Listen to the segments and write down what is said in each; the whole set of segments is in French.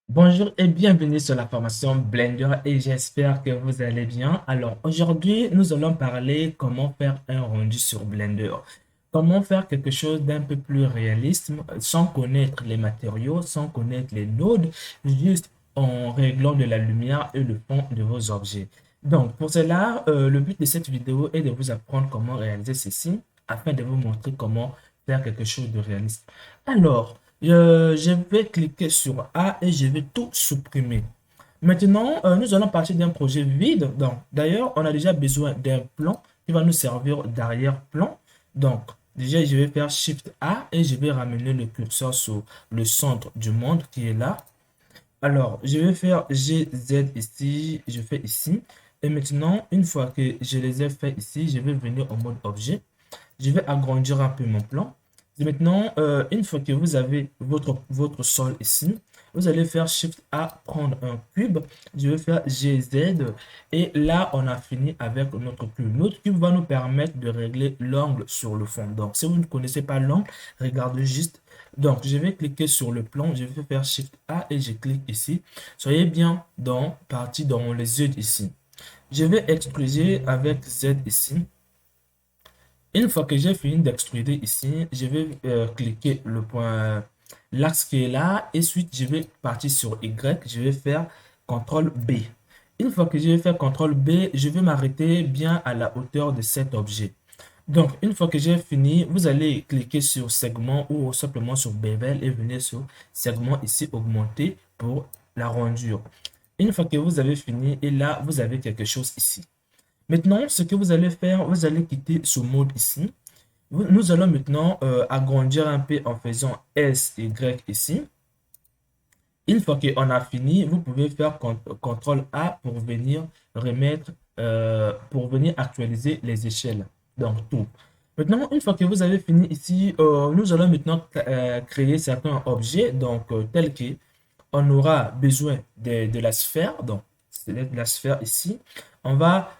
Bonjour et bienvenue sur la formation Blender et j'espère que vous allez bien. Alors aujourd'hui, nous allons parler comment faire un rendu sur Blender. Comment faire quelque chose d'un peu plus réaliste sans connaître les matériaux, sans connaître les nodes, juste en réglant de la lumière et le fond de vos objets. Donc pour cela, le but de cette vidéo est de vous apprendre comment réaliser ceci afin de vous montrer comment faire quelque chose de réaliste. Alors, je vais cliquer sur A et je vais tout supprimer. Maintenant, nous allons partir d'un projet vide. Donc, d'ailleurs, on a déjà besoin d'un plan qui va nous servir d'arrière-plan. Donc, déjà, je vais faire Shift A et je vais ramener le curseur sur le centre du monde qui est là. Alors, je vais faire GZ ici, je fais ici. Et maintenant, une fois que je les ai fait ici, je vais venir en mode objet. Je vais agrandir un peu mon plan. Et maintenant, une fois que vous avez votre sol ici, vous allez faire Shift A, prendre un cube. Je vais faire GZ. Et là, on a fini avec notre cube. Notre cube va nous permettre de régler l'angle sur le fond. Donc, si vous ne connaissez pas l'angle, regardez juste. Donc, je vais cliquer sur le plan. Je vais faire Shift A et je clique ici. Soyez bien parti dans les yeux ici. Je vais extruder avec Z ici. Une fois que j'ai fini d'extruder ici, je vais cliquer le point, l'axe qui est là, et ensuite je vais partir sur Y, je vais faire CTRL B. Une fois que je vais faire CTRL B, je vais m'arrêter bien à la hauteur de cet objet. Donc, une fois que j'ai fini, vous allez cliquer sur segment ou simplement sur bevel et venir sur segment ici, augmenter pour la rondure. Une fois que vous avez fini, et là, vous avez quelque chose ici. Maintenant, ce que vous allez faire, vous allez quitter ce mode ici. Nous allons maintenant agrandir un peu en faisant S, Y ici. Une fois qu'on a fini, vous pouvez faire CTRL A pour venir remettre, pour venir actualiser les échelles. Donc, tout. Maintenant, une fois que vous avez fini ici, nous allons maintenant créer certains objets, donc tels que on aura besoin de la sphère, donc c'est de la sphère ici. On va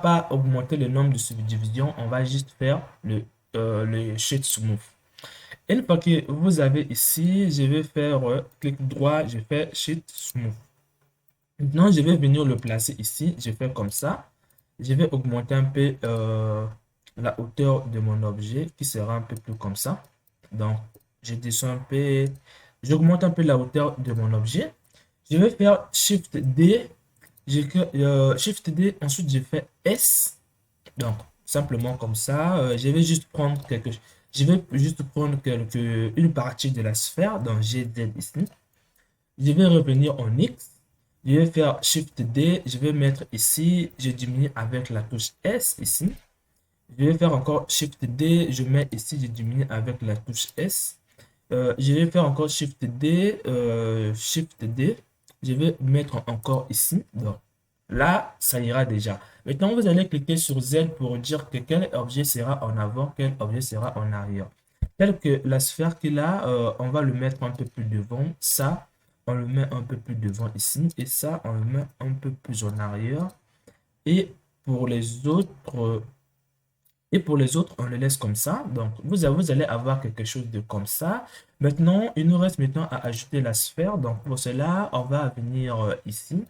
pas augmenter le nombre de subdivisions, on va juste faire le shade smooth. Une fois que vous avez ici, je vais faire clic droit, je fais shade smooth. Maintenant, je vais venir le placer ici, je fais comme ça. Je vais augmenter un peu la hauteur de mon objet qui sera un peu plus comme ça. Donc, je descends un peu, j'augmente un peu la hauteur de mon objet. Je vais faire Shift D, Shift D, ensuite je fais S. Donc, simplement comme ça, je vais juste prendre une partie de la sphère, donc GZ ici. Je vais revenir en X. Je vais faire Shift D. Je vais mettre ici. Je diminue avec la touche S ici. Je vais faire encore Shift D. Je mets ici. Je diminue avec la touche S. Je vais faire encore Shift D. Shift D. Je vais mettre encore ici. Donc là, ça ira déjà. Maintenant, vous allez cliquer sur Z pour dire que quel objet sera en avant, quel objet sera en arrière. Tel que la sphère qu'il a, on va le mettre un peu plus devant. Ça, on le met un peu plus devant ici. Et ça, on le met un peu plus en arrière. Et pour les autres, on le laisse comme ça. Donc, vous allez avoir quelque chose de comme ça. Maintenant, il nous reste maintenant à ajouter la sphère. Donc, pour cela, on va venir ici,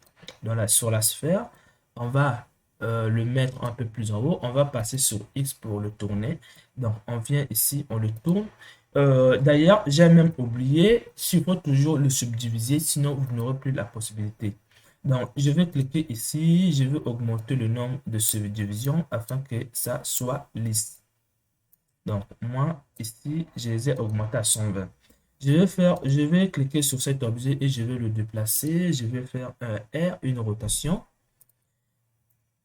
sur la sphère. On va le mettre un peu plus en haut. On va passer sur X pour le tourner. Donc, on vient ici, on le tourne. D'ailleurs, j'ai même oublié, il faut toujours le subdiviser, sinon vous n'aurez plus la possibilité. Donc, je vais cliquer ici, je vais augmenter le nombre de subdivisions afin que ça soit lisse. Donc, moi, ici, je les ai augmentés à 120. Je vais cliquer sur cet objet et je vais le déplacer. Je vais faire un R, une rotation.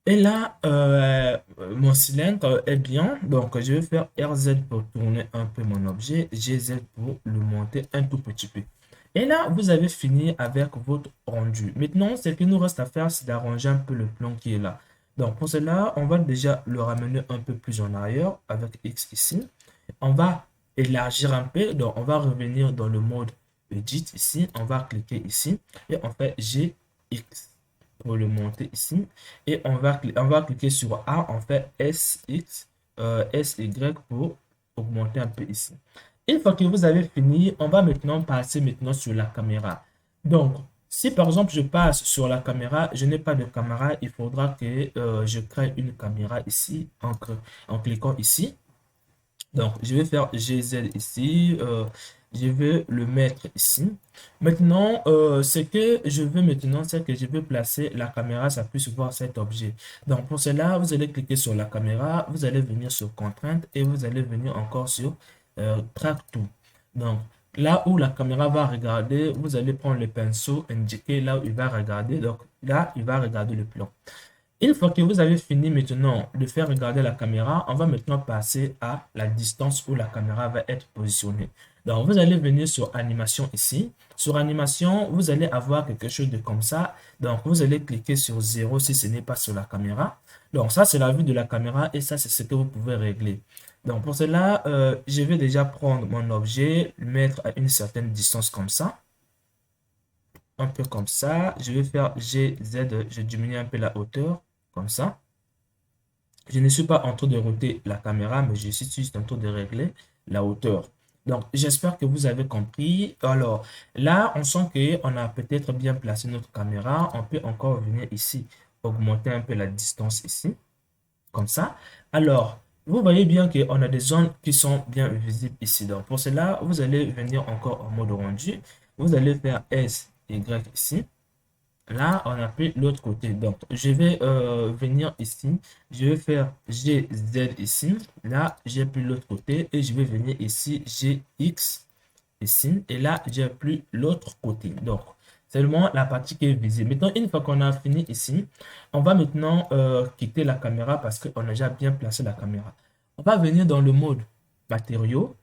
Et là, mon cylindre est bien. Donc, je vais faire RZ pour tourner un peu mon objet. GZ pour le monter un tout petit peu. Et là, vous avez fini avec votre rendu. Maintenant, ce qu'il nous reste à faire, c'est d'arranger un peu le plan qui est là. Donc, pour cela, on va déjà le ramener un peu plus en arrière avec X ici. On va élargir un peu. Donc, on va revenir dans le mode Edit ici. On va cliquer ici et on fait GX pour le monter ici. Et on va cliquer sur A, on fait SX, SY pour augmenter un peu ici. Une fois que vous avez fini, on va maintenant passer maintenant sur la caméra. Donc, si par exemple je passe sur la caméra, je n'ai pas de caméra, il faudra que je crée une caméra ici en cliquant ici. Donc, je vais faire GZ ici. Je vais le mettre ici. Maintenant, ce que je veux maintenant, c'est que je veux placer la caméra, ça puisse voir cet objet. Donc, pour cela, vous allez cliquer sur la caméra, vous allez venir sur Contrainte et vous allez venir encore sur Track To. Donc, là où la caméra va regarder, vous allez prendre le pinceau indiqué là où il va regarder. Donc, là, il va regarder le plan. Une fois que vous avez fini maintenant de faire regarder la caméra, on va maintenant passer à la distance où la caméra va être positionnée. Donc, vous allez venir sur animation ici. Sur animation, vous allez avoir quelque chose de comme ça. Donc, vous allez cliquer sur 0 si ce n'est pas sur la caméra. Donc, ça, c'est la vue de la caméra et ça, c'est ce que vous pouvez régler. Donc, pour cela, je vais déjà prendre mon objet, le mettre à une certaine distance comme ça. Un peu comme ça. Je vais faire GZ, je diminue un peu la hauteur, comme ça. Je ne suis pas en train de roter la caméra, mais je suis juste en train de régler la hauteur. Donc, j'espère que vous avez compris. Alors, là, on sent qu'on a peut-être bien placé notre caméra. On peut encore venir ici, augmenter un peu la distance ici, comme ça. Alors, vous voyez bien qu'on a des zones qui sont bien visibles ici. Donc, pour cela, vous allez venir encore en mode rendu. Vous allez faire S, Y ici. Là, on a pris l'autre côté. Donc, je vais venir ici. Je vais faire G, Z ici. Là, j'ai pris l'autre côté. Et je vais venir ici, G, X ici. Et là, j'ai pris l'autre côté. Donc, seulement la partie qui est visible. Maintenant, une fois qu'on a fini ici, on va maintenant quitter la caméra parce qu'on a déjà bien placé la caméra. On va venir dans le mode matériaux.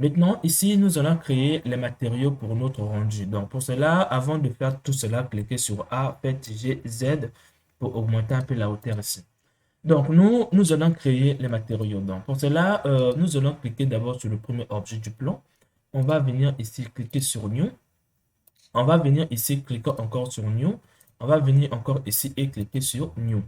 Maintenant, ici, nous allons créer les matériaux pour notre rendu. Donc, pour cela, avant de faire tout cela, cliquez sur A, faites G, Z pour augmenter un peu la hauteur ici. Donc, nous allons créer les matériaux. Donc, pour cela, nous allons cliquer d'abord sur le premier objet du plan. On va venir ici, cliquer sur New. On va venir ici, cliquer encore sur New. On va venir encore ici et cliquer sur New.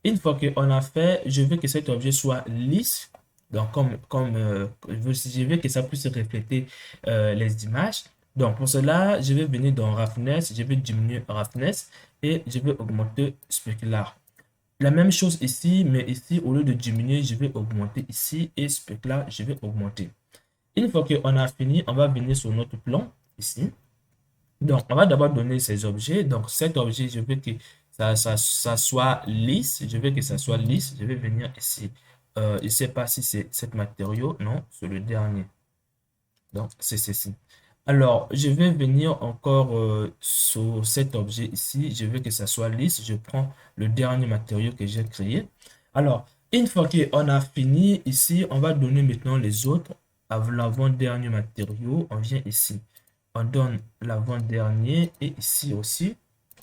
Une fois qu'on a fait, je veux que cet objet soit lisse. Donc, je veux que ça puisse refléter les images. Donc, pour cela, je vais venir dans Roughness, je vais diminuer Roughness et je vais augmenter Specular. La même chose ici, mais ici, au lieu de diminuer, je vais augmenter ici et Specular, je vais augmenter. Une fois qu'on a fini, on va venir sur notre plan ici. Donc, on va d'abord donner ces objets. Donc, cet objet, je veux que ça soit lisse. Je veux que ça soit lisse. Je vais venir ici. Je ne sais pas si c'est cet matériau. Non, c'est le dernier. Donc, c'est ceci. Alors, je vais venir encore sur cet objet ici. Je veux que ça soit lisse. Je prends le dernier matériau que j'ai créé. Alors, une fois qu'on a fini ici, on va donner maintenant les autres. À l'avant-dernier matériau, on vient ici. On donne l'avant-dernier et ici aussi,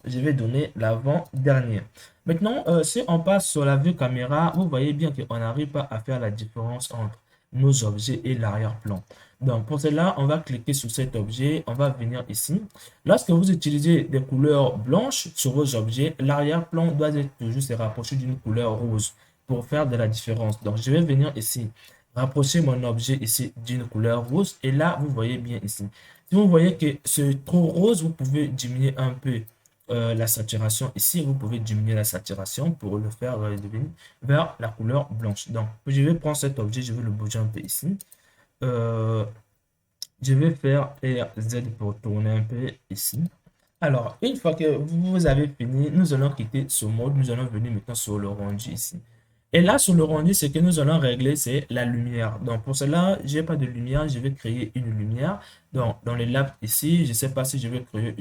je vais donner l'avant-dernier. Maintenant, si on passe sur la vue caméra, vous voyez bien qu'on n'arrive pas à faire la différence entre nos objets et l'arrière-plan. Donc, pour cela, on va cliquer sur cet objet, on va venir ici. Lorsque vous utilisez des couleurs blanches sur vos objets, l'arrière-plan doit être toujours se rapprocher d'une couleur rose pour faire de la différence. Donc, je vais venir ici, rapprocher mon objet ici d'une couleur rose et là, vous voyez bien ici. Si vous voyez que c'est trop rose, vous pouvez diminuer un peu la saturation. Ici, vous pouvez diminuer la saturation pour le faire devenir vers la couleur blanche. Donc, je vais prendre cet objet, je vais le bouger un peu ici. Euh, je vais faire RZ pour tourner un peu ici. Alors, une fois que vous avez fini, nous allons quitter ce mode. Nous allons venir maintenant sur le rendu ici. Et là, sur le rendu, ce que nous allons régler, c'est la lumière. Donc, pour cela, je n'ai pas de lumière. Je vais créer une lumière. Donc, dans les labs ici, je ne sais pas si je vais créer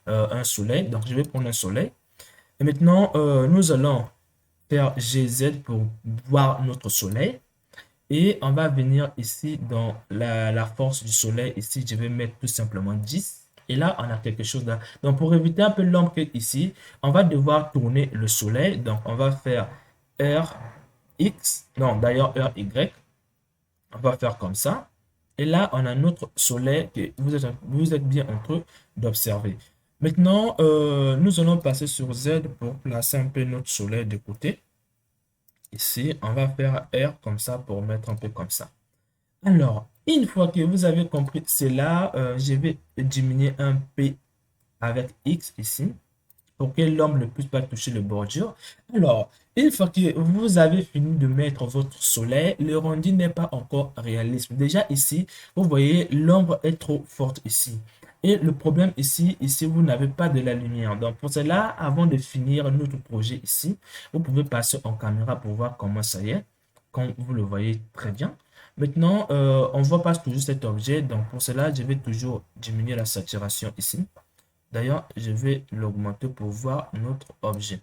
un soleil. Donc, je vais prendre un soleil. Et maintenant, nous allons faire GZ pour voir notre soleil. Et on va venir ici dans la force du soleil. Ici, je vais mettre tout simplement 10. Et là, on a quelque chose là. Donc, pour éviter un peu l'ombre ici, on va devoir tourner le soleil. Donc, on va faire R, X, non, d'ailleurs, R, Y. On va faire comme ça. Et là, on a notre soleil que vous êtes bien en train d'observer. Maintenant, nous allons passer sur Z pour placer un peu notre soleil de côté. Ici, on va faire R comme ça pour mettre un peu comme ça. Alors, une fois que vous avez compris cela, je vais diminuer un peu avec X ici pour que l'homme ne puisse pas toucher le bordure. Alors, une fois que vous avez fini de mettre votre soleil, le rendu n'est pas encore réaliste. Déjà ici, vous voyez, l'ombre est trop forte ici. Et le problème ici, vous n'avez pas de la lumière. Donc, pour cela, avant de finir notre projet ici, vous pouvez passer en caméra pour voir comment ça y est, comme vous le voyez très bien. Maintenant, on ne voit pas toujours cet objet. Donc, pour cela, je vais toujours diminuer la saturation ici. D'ailleurs, je vais l'augmenter pour voir notre objet.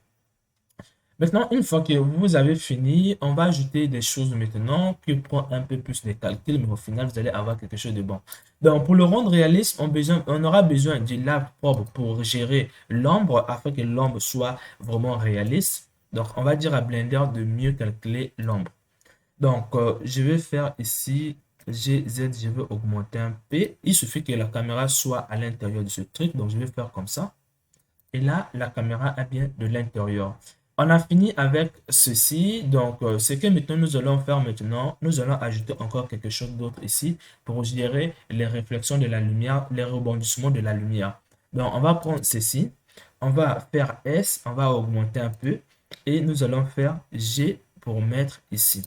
Maintenant, une fois que vous avez fini, on va ajouter des choses maintenant qui prend un peu plus de calcul, mais au final, vous allez avoir quelque chose de bon. Donc, pour le rendre réaliste, on aura besoin du lave propre pour gérer l'ombre afin que l'ombre soit vraiment réaliste. Donc, on va dire à Blender de mieux calculer l'ombre. Donc, je vais faire ici GZ, je vais augmenter un P. Il suffit que la caméra soit à l'intérieur de ce truc. Donc, je vais faire comme ça. Et là, la caméra est bien de l'intérieur. On a fini avec ceci. Donc, ce que maintenant nous allons faire maintenant, nous allons ajouter encore quelque chose d'autre ici pour gérer les réflexions de la lumière, les rebondissements de la lumière. Donc, on va prendre ceci. On va faire S, on va augmenter un peu. Et nous allons faire G pour mettre ici.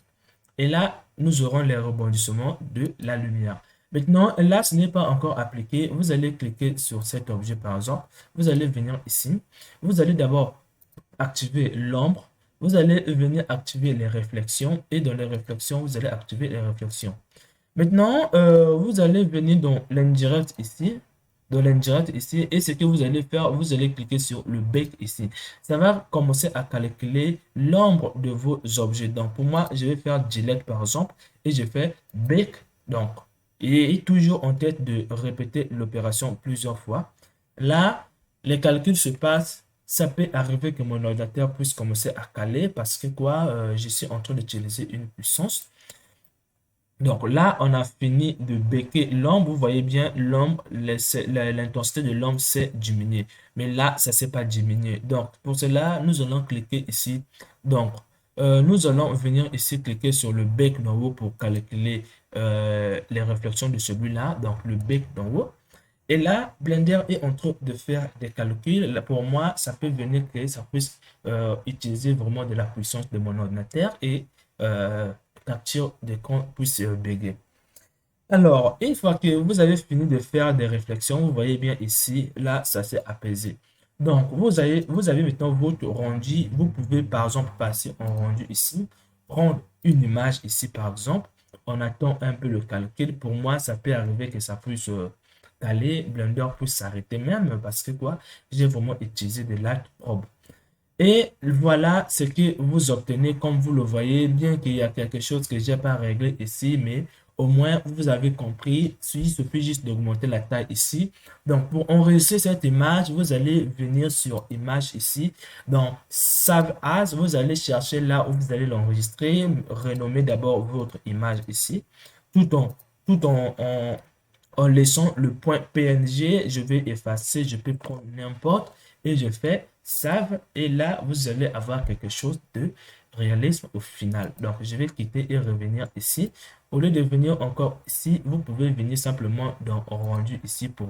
Et là, nous aurons les rebondissements de la lumière. Maintenant, là, ce n'est pas encore appliqué. Vous allez cliquer sur cet objet, par exemple. Vous allez venir ici. Vous allez d'abord activer l'ombre. Vous allez venir activer les réflexions. Et dans les réflexions, vous allez activer les réflexions. Maintenant, vous allez venir dans l'indirect ici. Dans l'indirect ici. Et ce que vous allez faire, vous allez cliquer sur le bake ici. Ça va commencer à calculer l'ombre de vos objets. Donc, pour moi, je vais faire delete par exemple. Et je fais bake. Donc, et toujours en tête de répéter l'opération plusieurs fois. Là, les calculs se passent. Ça peut arriver que mon ordinateur puisse commencer à caler parce que quoi, je suis en train d'utiliser une puissance. Donc là, on a fini de baker l'ombre. Vous voyez bien, l'ombre, l'intensité de l'ombre s'est diminuée. Mais là, ça ne s'est pas diminué. Donc, pour cela, nous allons cliquer ici. Donc, nous allons venir ici cliquer sur le bake d'en haut pour calculer les réflexions de celui-là. Donc, le bake d'en haut. Et là, Blender est en train de faire des calculs. Là, pour moi, ça peut venir que ça puisse utiliser vraiment de la puissance de mon ordinateur et capture d'écran puisse bugger. Alors, une fois que vous avez fini de faire des réflexions, vous voyez bien ici, là, ça s'est apaisé. Donc, vous avez maintenant votre rendu. Vous pouvez, par exemple, passer en rendu ici, prendre une image ici, par exemple. On attend un peu le calcul. Pour moi, ça peut arriver que ça puisse caler. Blender puisse s'arrêter même parce que quoi, j'ai vraiment utilisé de l'art probe. Et voilà ce que vous obtenez comme vous le voyez, bien qu'il y a quelque chose que j'ai pas réglé ici, mais au moins vous avez compris. Il suffit juste d'augmenter la taille ici. Donc pour enregistrer cette image, vous allez venir sur image ici. Dans Save As, vous allez chercher là où vous allez l'enregistrer. Renommer d'abord votre image ici. Tout en, en laissant le point PNG, je vais effacer, je peux prendre n'importe et je fais save et là vous allez avoir quelque chose de réalisme au final. Donc je vais quitter et revenir ici. Au lieu de venir encore ici, vous pouvez venir simplement dans rendu ici pour